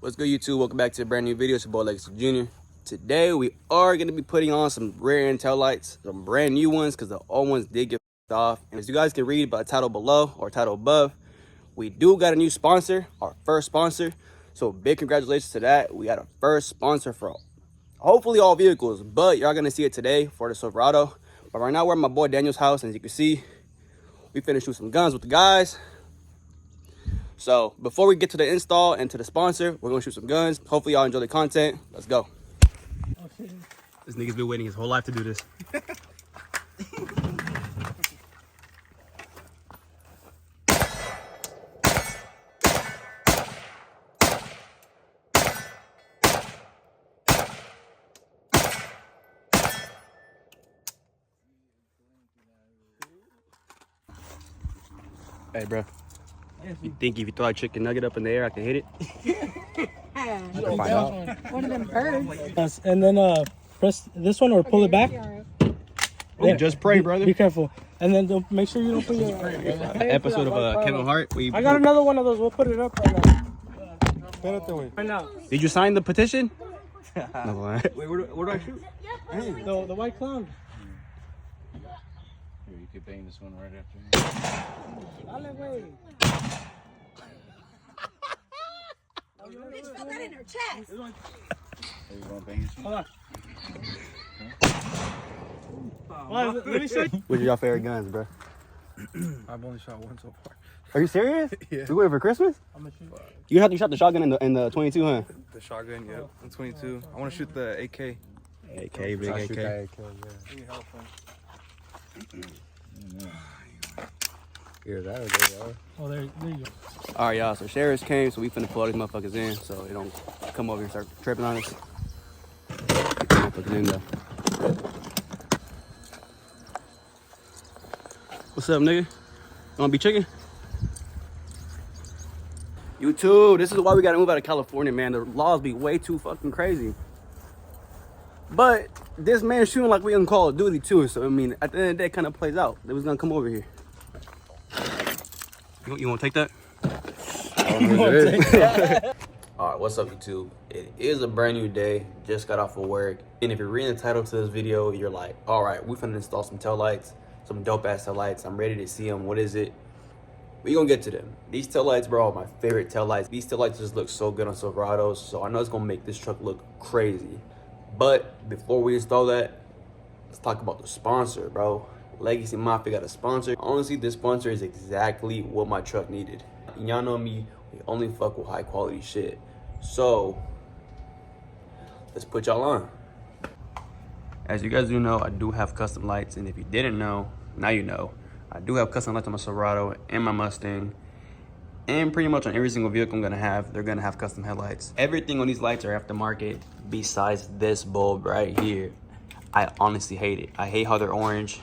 What's good, YouTube? Welcome back to a brand new video. It's your boy Legacy Jr. Today we are going to be putting on some rear end tail lights, some brand new ones because the old ones did get off. And as you guys can read by the title below or title above, we do got a new sponsor, our first sponsor. So big congratulations to that. We got a first sponsor for hopefully all vehicles, but y'all gonna see it today for the Silverado. But right now we're at my boy Daniel's house, and as you can see, we finished with some guns with the guys. So before we get to the install and to the sponsor, we're gonna shoot some guns. Hopefully y'all enjoy the content. Let's go. This nigga's been waiting his whole life to do this. Hey, bro. You think if you throw a chicken nugget up in the air, I can hit it? One of them birds. And then press this one or pull it back. Oh, just pray, brother. Be careful. And then don't, make sure you don't put your Episode of Kevin Hart. I got another one of those. We'll put it up right now. Right now. Did you sign the petition? No. Wait, where do I shoot? Hey, the white clown. Here, you could bang this one right after. Bitch felt that in her chest. Hey, you want to bang this one? Hold on. Let me show you. Which are your favorite guns, bro? I've only shot one so far. Are you serious? Yeah. We waiting for Christmas? I'm gonna shoot. You shot the shotgun in the 22, huh? The shotgun, yeah. I'm 22. I want to shoot the AK. AK, big AK. Here, that is there. Oh, there you go. All right, y'all. So sheriffs came, so we finna pull all these motherfuckers in, so they don't come over and start tripping on us. Get these motherfuckers in though. What's up, nigga? You wanna be chicken? YouTube, this is why we gotta move out of California, man. The laws be way too fucking crazy. But this man shooting like we on Call of Duty too, so I mean, at the end of the day, it kind of plays out. They was gonna come over here. You want to take that? All right, what's up, YouTube? It is a brand new day. Just got off of work. And if you're reading the title to this video, you're like, all right, we finna install some tail lights, some dope ass tail lights. I'm ready to see them. What is it? We gonna get to them. These tail lights, bro, are my favorite tail lights. These tail lights just look so good on Silverados, so I know it's gonna make this truck look crazy. But before we install that, let's talk about the sponsor, bro. Legacy Mafia got a sponsor. Honestly, this sponsor is exactly what my truck needed. Y'all know me, we only fuck with high quality shit. So let's put y'all on. As you guys do know, I do have custom lights, and if you didn't know, now you know. I do have custom lights on my Silverado and my Mustang, and pretty much on every single vehicle I'm gonna have, they're gonna have custom headlights. Everything on these lights are aftermarket besides this bulb right here. I honestly hate it. I hate how they're orange.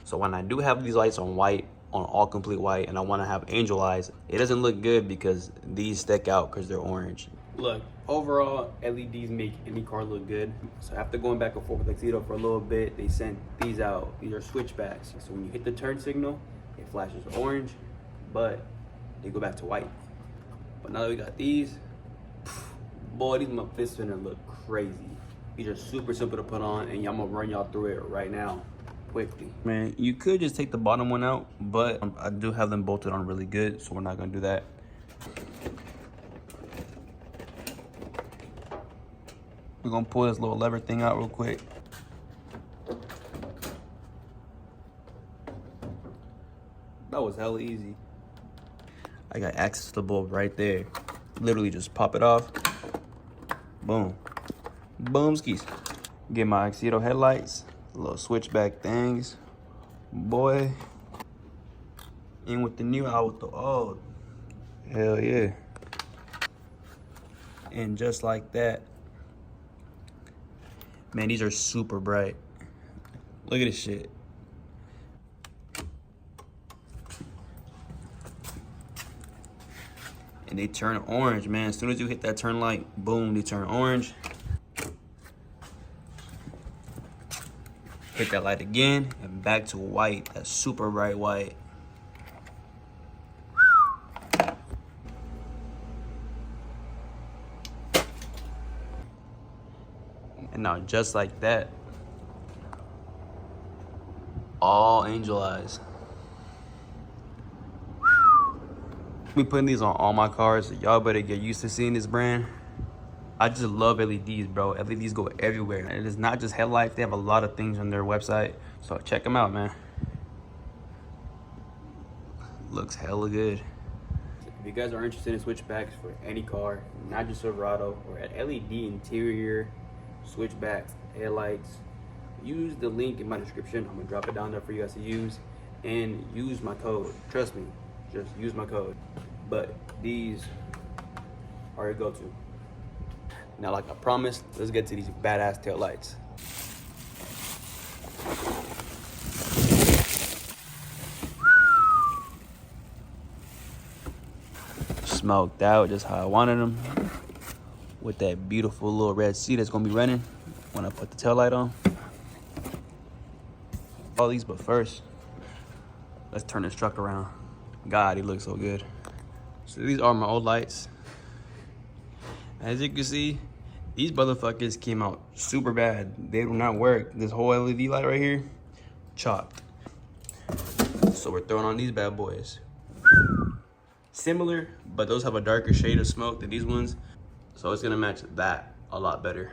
So when I do have these lights on white, on all complete white, and I want to have angel eyes, it doesn't look good because these stick out because they're orange. Look, overall, LEDs make any car look good. So after going back and forth with Auxitoled for a little bit, they sent these out. These are switchbacks. So when you hit the turn signal, it flashes orange, but they go back to white. But now that we got these, boy, these motherfuckers finna look crazy. These are super simple to put on, and I'm gonna run y'all through it right now. Quickly. Man, you could just take the bottom one out, but I do have them bolted on really good, so we're not gonna do that. We're gonna pull this little lever thing out real quick. That was hella easy. I got access to the bulb right there. Literally just pop it off. Boom. Boom skis. Get my Auxitoled headlights. Little switchback things, boy. In with the new, out with the old. Hell yeah. And just like that, man, these are super bright. Look at this shit. And they turn orange, man. As soon as you hit that turn light, boom, they turn orange. Hit that light again, and back to white, that super bright white. And now just like that, all angel eyes. We putting these on all my cars, so y'all better get used to seeing this brand. I just love LEDs, bro. LEDs go everywhere. And it is not just headlights. They have a lot of things on their website. So check them out, man. Looks hella good. If you guys are interested in switchbacks for any car, not just Silverado, or at LED interior, switchbacks, headlights, use the link in my description. I'm gonna drop it down there for you guys to use. And use my code. Trust me, just use my code. But these are your go-to. Now, like I promised, let's get to these badass tail lights. Smoked out just how I wanted them. With that beautiful little red seat that's gonna be running when I put the tail light on. All these, but first, let's turn this truck around. God, he looks so good. So these are my old lights. As you can see, these motherfuckers came out super bad. They do not work. This whole LED light right here, chopped. So we're throwing on these bad boys. Similar, but those have a darker shade of smoke than these ones. So it's gonna match that a lot better.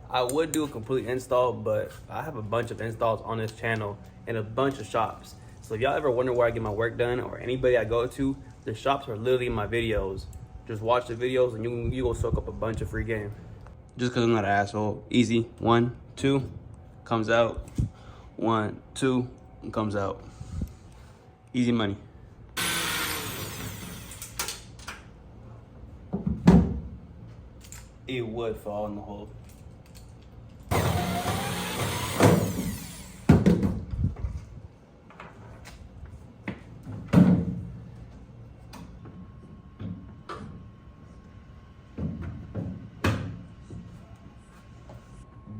I would do a complete install, but I have a bunch of installs on this channel in a bunch of shops. So if y'all ever wonder where I get my work done or anybody I go to, the shops are literally in my videos. Just watch the videos and you go soak up a bunch of free game. Just cause I'm not an asshole. Easy, 1, 2, comes out. 1, 2, and comes out. Easy money. It would fall in the hole.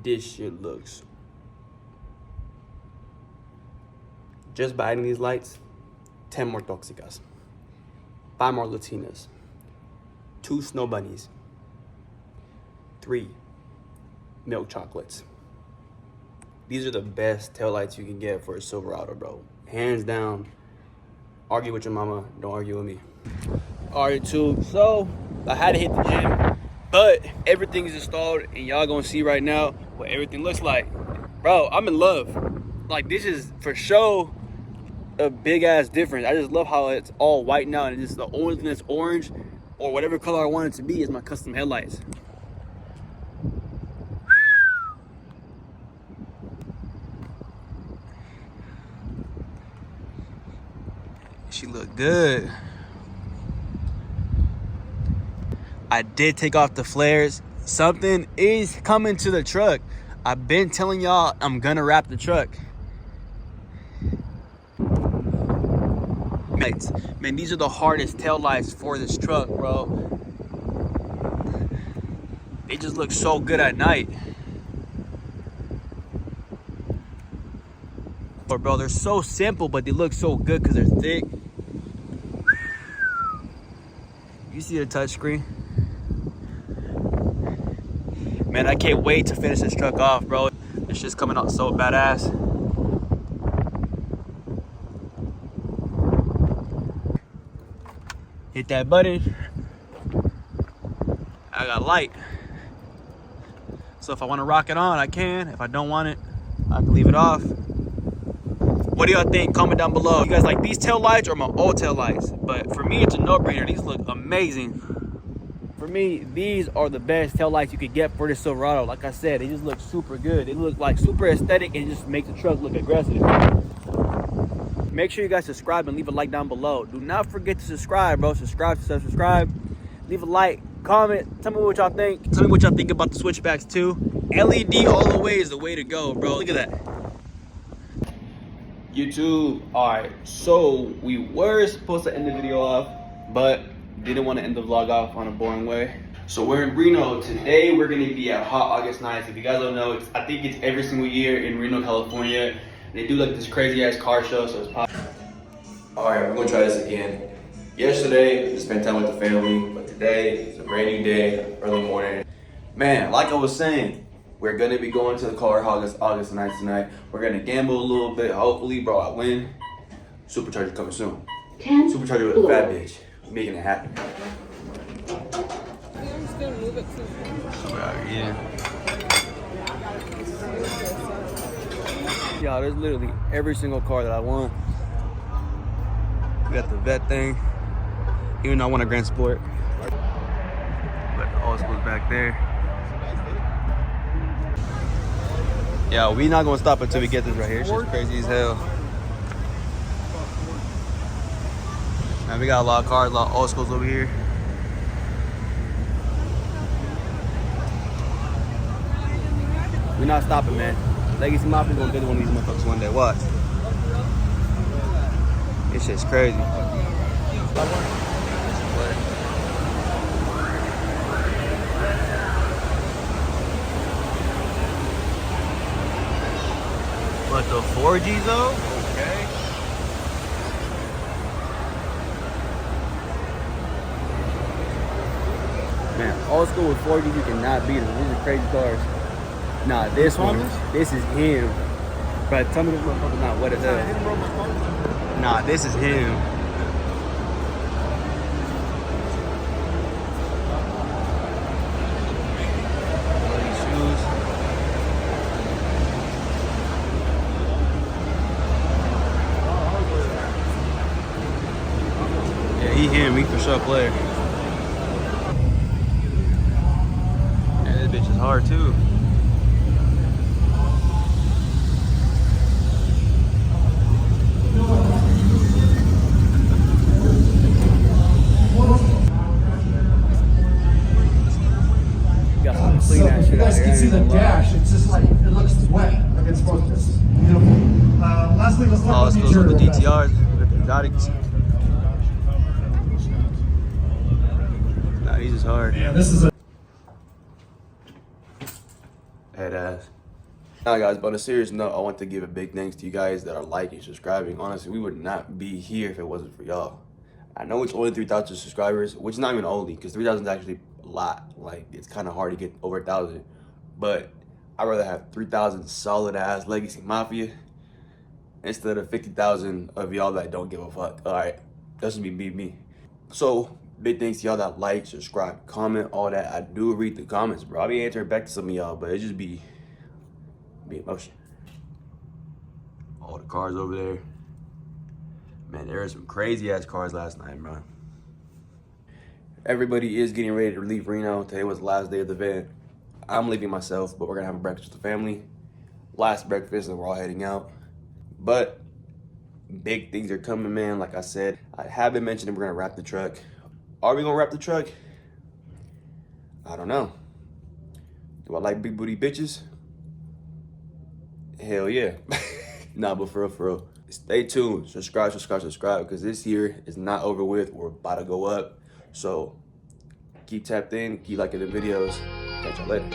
This shit looks. Just by adding these lights, 10 more Toxicas, 5 more Latinas, 2 snow bunnies, 3 milk chocolates. These are the best taillights you can get for a Silverado, bro. Hands down. Argue with your mama, don't argue with me. All right, too. So I had to hit the gym, but everything is installed, and y'all gonna see right now what everything looks like. Bro, I'm in love. Like, this is for sure a big ass difference. I just love how it's all white now, and it's the only thing that's orange or whatever color I want it to be is my custom headlights. She look good. I did take off the flares. Something is coming to the truck. I've been telling y'all I'm gonna wrap the truck. Man, these are the hardest tail lights for this truck, bro. They just look so good at night. But bro, they're so simple, but they look so good because they're thick. You see the touchscreen? Man, I can't wait to finish this truck off, bro. It's just coming out so badass. Hit that button. I got light. So if I want to rock it on, I can. If I don't want it, I can leave it off. What do y'all think? Comment down below. You guys like these tail lights or my old tail lights? But for me, it's a no-brainer. These look amazing. For me, these are the best tail lights you could get for this Silverado. Like I said, they just look super good. They look like super aesthetic and just make the truck look aggressive. Make sure you guys subscribe and leave a like down below. Do not forget to subscribe, bro. Subscribe. Leave a like, comment. Tell me what y'all think. Tell me what y'all think about the switchbacks too. LED all the way is the way to go, bro. Look at that. YouTube. All right, so we were supposed to end the video off, but didn't want to end the vlog off on a boring way. So we're in Reno. Today we're gonna be at Hot August Nights. If you guys don't know, I think it's every single year in Reno, California. They do like this crazy ass car show, so it's popular. All right, we're gonna try this again. Yesterday, we spent time with the family, but today, it's a brand new day, early morning. Man, like I was saying, We're gonna be going to the car August night tonight. We're gonna gamble a little bit. Hopefully, bro, I win. Supercharger coming soon. Supercharger with a bad bitch. Making it happen. I'm just gonna move it to. We're out here eating. Y'all, there's literally every single car that I want. We got the vet thing. Even though I want a Grand Sport. But the old school's back there. Yeah, we not gonna stop until we get this right here. It's just crazy as hell. Man, we got a lot of cars, a lot of old schools over here. We're not stopping, man. Legacy Mafia gonna build one of these motherfuckers one day. Watch. This shit's crazy. What, the 4Gs though? Okay. Man, old school with 4Gs, you cannot beat them. These are crazy cars. Nah, this one, this is him. Bro, tell me this motherfucker's not wet as hell. Nah, this is him. He him, he for sure player. And this bitch is hard too. Got some clean ass shit You out guys here. can see the dash. It's just like, it looks wet. Like it's supposed to. It's beautiful. Lastly, let's Oh, talk let's about go the with the interior. DTRs, with the exotics. Nah, these is hard. Yeah, this is a Head ass. Now guys, but on a serious note, I want to give a big thanks to you guys that are liking, subscribing. Honestly, we would not be here if it wasn't for y'all. I know it's only 3,000 subscribers, which is not even only, because 3,000 is actually a lot. Like, it's kind of hard to get over 1,000. But I'd rather have 3,000 solid ass Legacy Mafia instead of 50,000 of y'all that don't give a fuck. All right, that's just me. So big thanks to y'all that like, subscribe, comment, all that. I do read the comments, bro. I'll be answering back to some of y'all, but it just be emotion. All the cars over there. Man, there were some crazy ass cars last night, bro. Everybody is getting ready to leave Reno. Today was the last day of the event. I'm leaving myself, but we're gonna have a breakfast with the family. Last breakfast, and we're all heading out. But big things are coming, man. Like I said, I have been mentioning we're gonna wrap the truck. Are we gonna wrap the truck? I don't know. Do I like big booty bitches? Hell yeah. Nah, but for real. Stay tuned. Subscribe, because this year is not over with. We're about to go up. So keep tapped in, keep liking the videos. Catch y'all later.